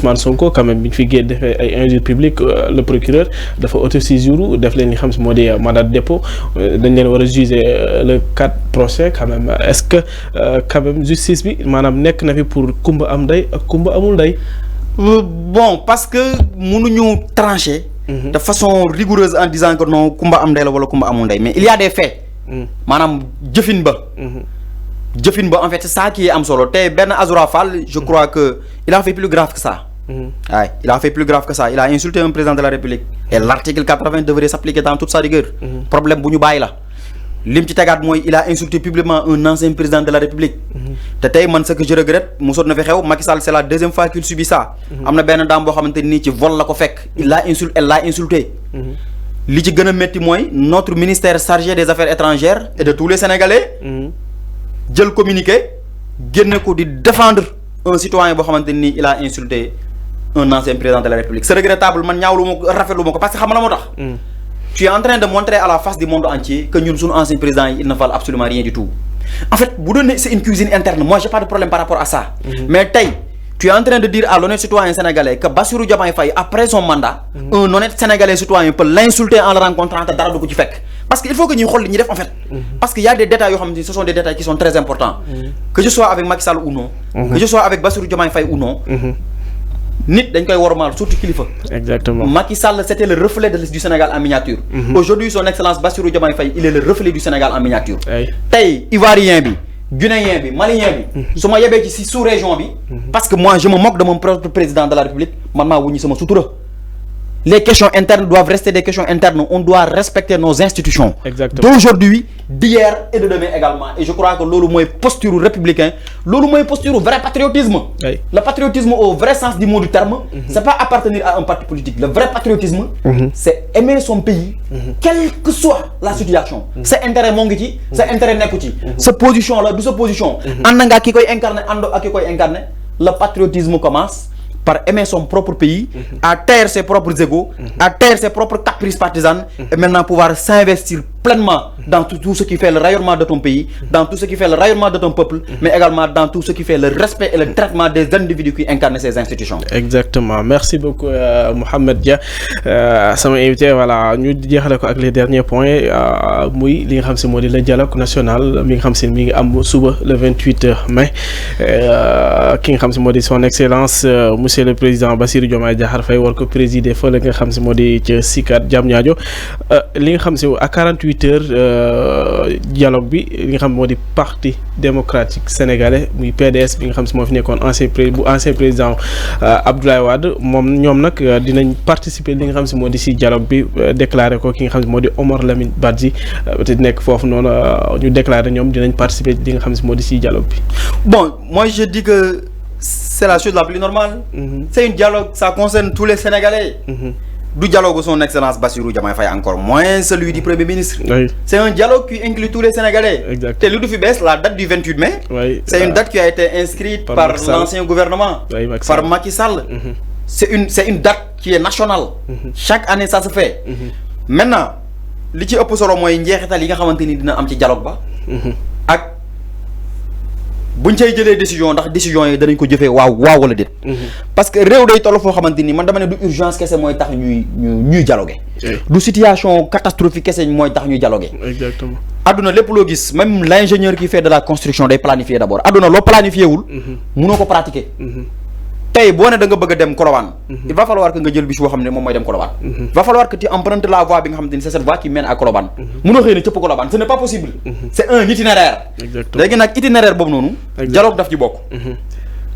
Ousmane Sonko quand même bi ñu fi génn defee ay injures publiques le procureur dafa autosaisir def leen li xam si moo di mandat de dépôt dañ leen war a juger le 4 procès quand même est-ce que quand même justice bi maanaam nekk na fi pour kumba am ndey ak kumba amul ndey. Bon, parce que mënuñu trancher de façon rigoureuse en disant que non kumba am ndey la wala kumba amul ndey, mais il y a des faits. Maanaam jëfin ba en fait c'est ça qui est am solo te Ben Azoura Fall je crois que il a fait plus grave que ça. Ouais, il a fait plus grave que ça. Il a insulté un président de la République et l'article 80 devrait s'appliquer dans toute sa rigueur. Problème bu ñu bàyyi la. Lim ci tegaat mooy il a insulté publiquement un ancien président de la République. te tey man ce que je regrette mosoon na fi xew Macky Sall c'est la deuxième fois qu'il subit ça. am na benn dame boo xamante ni ci vol la ko fekk. Elle l'a insulté. li ci gën a métti mooy notre ministère chargé des affaires étrangères et de tous les Sénégalais. jël communiqué génne ko di défendre un citoyen boo xamante ni il a insulté un ancien président de la République. C'est regrettable man ñaawlu ma ko rafetlu ma ko parce que xam nga la moo tax. Tu es en train de montrer à la face du monde entier que ñun suñu ancien président il ne valent absolument rien du tout. En fait bu doon c'est une cuisine interne moi j'ai pas de problème par rapport à ça. Mais tey tu es en train de dire à l'honnête citoyen sénégalais que Bassirou Diomaye Faye après son mandat. Un honnête sénégalais citoyen peut l'insulter en le rencontrant te dara du ko ci fekk. Parce qu'il faut que ñuy xool li ñuy def en fait. Parce qu'il y a des détails yoo xamante ni ce sont des détails qui sont très importants. Que je sois avec Macky Sall ou non. Que je sois avec Bassirou Diomaye Faye ou non. Nit dañ koy wormaal surtout kilifa. Exactement. Macky Sall c'était le reflet du Sénégal en miniature. Aujourd'hui son excellence Bassirou Diomaye Faye il est le reflet du Sénégal en miniature. Tey Ivoirien bi Guinéen bi Malien bi su ma yebee ci sous-région bi. Parce que moi je me moque de mon propre président de la République man maa wuññi sama sutura. Les questions internes doivent rester des questions internes. On doit respecter nos institutions. Exactement. D'aujourd'hui, d'hier et de demain également. Et je crois que lolu moy posture républicain, lolu moy posture vrai patriotisme. Oui. Le patriotisme au vrai sens du mot du terme, c'est pas appartenir à un parti politique. Le vrai patriotisme, c'est aimer son pays, quelle que soit la situation. C'est intérêt mo ngi ci, c'est intérêt nekku ci. Cette position là, cette position, and nga ki koy incarner, and ak ki koy incarner, le patriotisme commence par aimer son propre pays, à taire ses propres égos, à taire ses propres caprices partisanes, et maintenant pouvoir s'investir pleinement dans tout ce qui fait le rayonnement de ton pays, dans tout ce qui fait le rayonnement de ton peuple, mais également dans tout ce qui fait le respect et le traitement des individus qui incarnent ces institutions. Exactement. Merci beaucoup Mohamed Dia. Sama invité voilà ñu jeexale ko ak les derniers points muy li nga xam si moo di le dialogue national mi nga xam si mi ngi am suba le 28 mai ki nga xam si moo di son excellence monsieur le président Bassirou Diomaye Diakhar Faye war ko présider fa la nga xam si moo di ci Sicap Diamniadio li nga xam si à 48 heures dialogue bi li nga xam moo di parti démocratique sénégalais muy PDS bi nga xam si moo fi nekkoon ancien président Abdoulaye Wade moom ñoom nag dinañ participer li nga xam si moo di si dialogue bi déclaré ko ki nga xam si moo di Omar Lamine Badji te nekk foofu noonu ñu déclaré ñoom dinañ participer li nga xam si moo di si dialogue bi. Bon, moi je dis que c'est la chose la plus normale. C'est un dialogue, ça concerne tous les Sénégalais. Du dialogue son excellence Bassirou Diomaye Faye encore moins celui du Premier ministre. Oui. C'est un dialogue qui inclut tous les Sénégalais. Et la date du 28 mai, oui, c'est une date qui a été inscrite par l'ancien gouvernement, oui, par Macky Sall. C'est une date qui est nationale. Chaque année ça se fait. Maintenant, li ci ëpp solo mooy njeexital yi nga xamante ni dina am ci dialogue ba. Ak buñ cay jëlee décision ndax décision yi danañ ko jëfee waaw wala déet. Parce que réew day toll foo xamante ni man dama ne du urgence kese mooy tax ñuy dialoguer. Du situation catastrophique kese mooy tax ñuy dialoguer. Exactement. Aduna lépp loo gis même l'ingénieur qui fait de la construction day planifier d'abord aduna loo planifié wul. mënoo ko pratiquer. Tey boo ne da nga bëgg a dem Colobane. Il va falloir que nga jël bis boo xam ne moom mooy dem Colobane. Il va falloir que tu empruntes la voie bi nga xamante ni c'est cette voie qui mène à Colobane. mënoo xëy na cëpp Colobane ce n'est pas possible. C'est un itinéraire. Léegi nag itinéraire boobu noonu. dialogue daf ci bokk.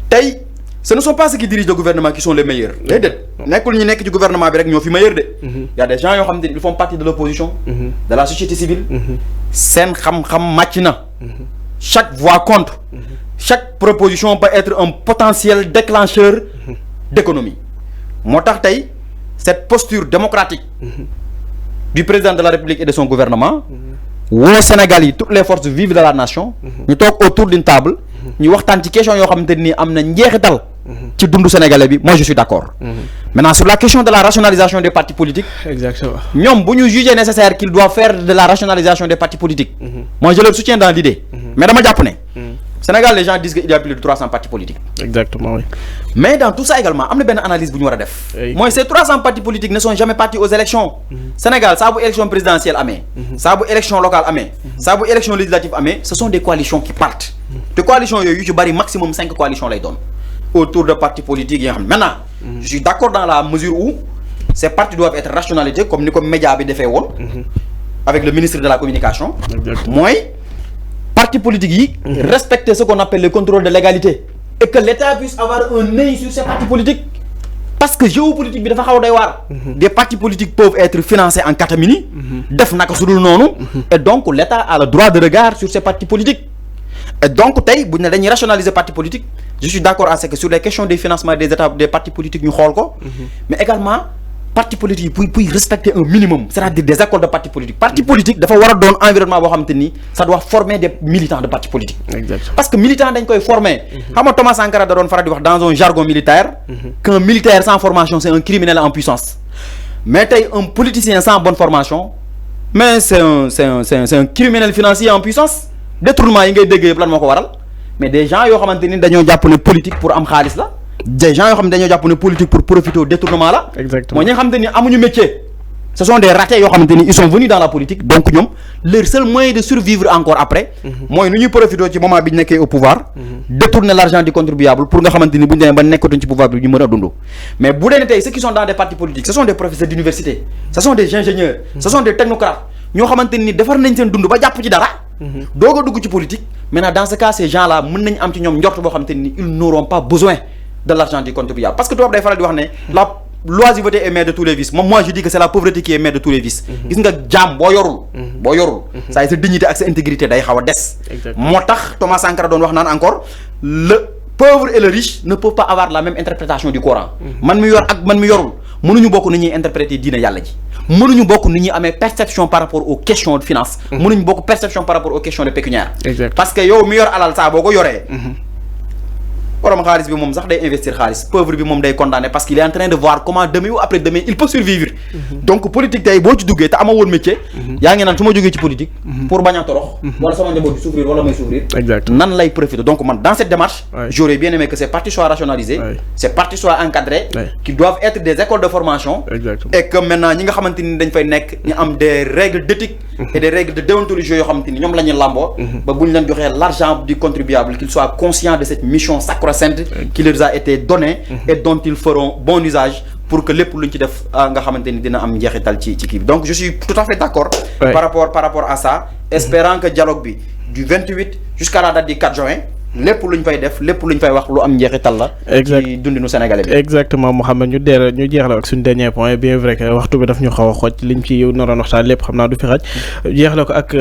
Tey ce ne sont pas ceux qui dirigent le gouvernement qui sont les meilleurs. Déedéet nekkul ñu nekk ci gouvernement bi rek ñoo fi meilleur de. Y a des gens yoo xamante ni ils font partie de l'opposition. De la société civile. Seen xam-xam màcc na. Chaque voix compte. Chaque proposition peut être un potentiel déclencheur d'économie. Moo tax tey cette posture démocratique du président de la République et de son gouvernement woo Sénégal yi toutes les forces vives de la nation ñu toog autour d'une table ñu waxtaan ci question yoo xamante ni am na njeexital ci dundu sénégalais bi moi je suis d'accord. Maintenant sur la question de la rationalisation des partis politiques. Exactement. ñoom bu ñu juger nécessaire qu'il doit faire de la rationalisation des partis politiques. Moi je le soutiens dans l'idée. Mais dama jàpp ne Sénégal les gens disent qu'il y a plus de 300 partis politiques. Exactement, oui. Mais dans tout ça également am na benn analyse bu ñu war a def. mooy ces 300 partis politiques ne sont jamais partis aux élections. Sénégal saa bu élection présidentielle amee. saa bu élection locale amee. saa bu élection législative amee ce sont des coalitions qui partent. te coalitions yooyu yu ci bari maximum 5 coalitions lay doon. autour de partis politiques yi nga xam maintenant. je suis d'accord dans la mesure où ces partis doivent être rationalisés comme ni ko média bi defee woon. avec le ministre de la communication. mooy partis politiques yi. respecter ce qu'on appelle le contrôle de légalité. et que l'État puisse avoir un œil sur ces partis politiques. parce que géopolitique bi dafa xaw doy waar. des partis politiques peuvent être financés en catimini. def naka su dul noonu. et donc l'État a le droit de regard sur ces partis politiques. et donc tey bu ñu ne dañuy rationaliser partis politiques je suis d'accord à ce que sur les questions des financements des états des partis politiques ñu xool ko. mais également partis politiques yi pour respecter un minimum c'est-à-dire des accords de partis politiques. parti politique dafa war a doon environnement boo xamante ni ça doit former des militants de partis politiques. Exactement. Parce que militant dañ koy former. xam nga Thomas Sankara da doon faral di wax dans un jargon militaire. qu'un militaire sans formation c'est un criminel en puissance. mais tey un politicien sans bonne formation mais c'est un criminel financier en puissance. détournement yi ngay dégg yëpp lan moo ko waral mais des gens yoo xamante ni dañoo jàpp ne politique pour am xaalis la. des gens yoo xam ne dañoo jàpp ne politique pour profiter au détournement la. exactement mooy ñi nga xamante ni amuñu métier. ce sont des ratés yoo xamante ni ils sont venus dans la politique donc ñoom leur seul moyen de survivre encore après. mooy nu ñuy profiter ci moment bi ñu nekkee au pouvoir. détourner l'argent du contribuable pour nga xamante ni bu ñu demee ba nekkatuñ ci pouvoir bi ñu mën a dund. mais bu dee ne tey ceux qui sont dans des partis politiques ce sont des professeurs d'université. ce sont des ingénieurs. ce sont des technocrates ñoo xamante ni defar nañ seen dund ba jàpp ci dara. doog a dugg ci politique. maintenant dans ce cas ces gens là mën nañ am ci ñoom njort boo xamante ni ils n'auront pas besoin de l'argent du contribuable parce que tubaab day faral di wax ne la l'oisiveté est mère de tous les vices moi je dis que c'est la pauvreté qui est mère de tous les vices. gis nga jaam boo yorul saa sa dignité ak sa intégrité day xaw a des. moo tax Thomas Sankara doon wax naan encore le pauvre et le riche ne peuvent pas avoir la même interprétation du Coran. man mi yor ak man mi yorul mënuñu bokk ni ñuy interpréter diine yàlla ji. mënuñu bokk ni ñuy amee perception par rapport aux questions de finance. mënuñu bokk perception par rapport aux questions de pécuniaire. parce que yow mi yor alal saa boo ko yoree. borom xaalis bi moom sax day investir xaalis pauvre bi moom day condamné parce qu'il est en train de voir comment demain ou après demain il peut survivre. donc politique tey boo ci duggee te ama woon métier. yaa ngi naan su ma jógee ci politique. pour bañ a torox. wala sama njaboot di souffrir wala may souffrir. nan lay profiter donc man dans cette démarche. j'aurais bien aimé que ces partis soient rationalisés. ces partis soient encadrés. qui doivent être des écoles de formation. et que maintenant ñi nga xamante ni dañ fay nekk ñu am des règles d'éthique. et des règles de déontologie yoo xamante ni ñoom la ñuy lamboo. ba bu ñu leen joxee l'argent du contribuable qu'il soit conscient de cette mission sacro-sainte qui leur a été donnée et dont ils feront bon usage pour que lépp luñ ci def nga xamante ni dina am njeexital ci kii bi donc je suis tout à fait d'accord par rapport à ça espérant que dialogue bi du 28 jusqu'à la date du 4 juin lépp luñ fay def lépp luñ fay wax lu am njeexital la. ci dundinu Sénégalais bi. exactement Mouhamed ñu jeexal ak suñu dernier point bien vrai que waxtu bi daf ñu xaw a xooj liñ ci naroon waxtaan lépp xam naa du fi xaj jeexal ko ak.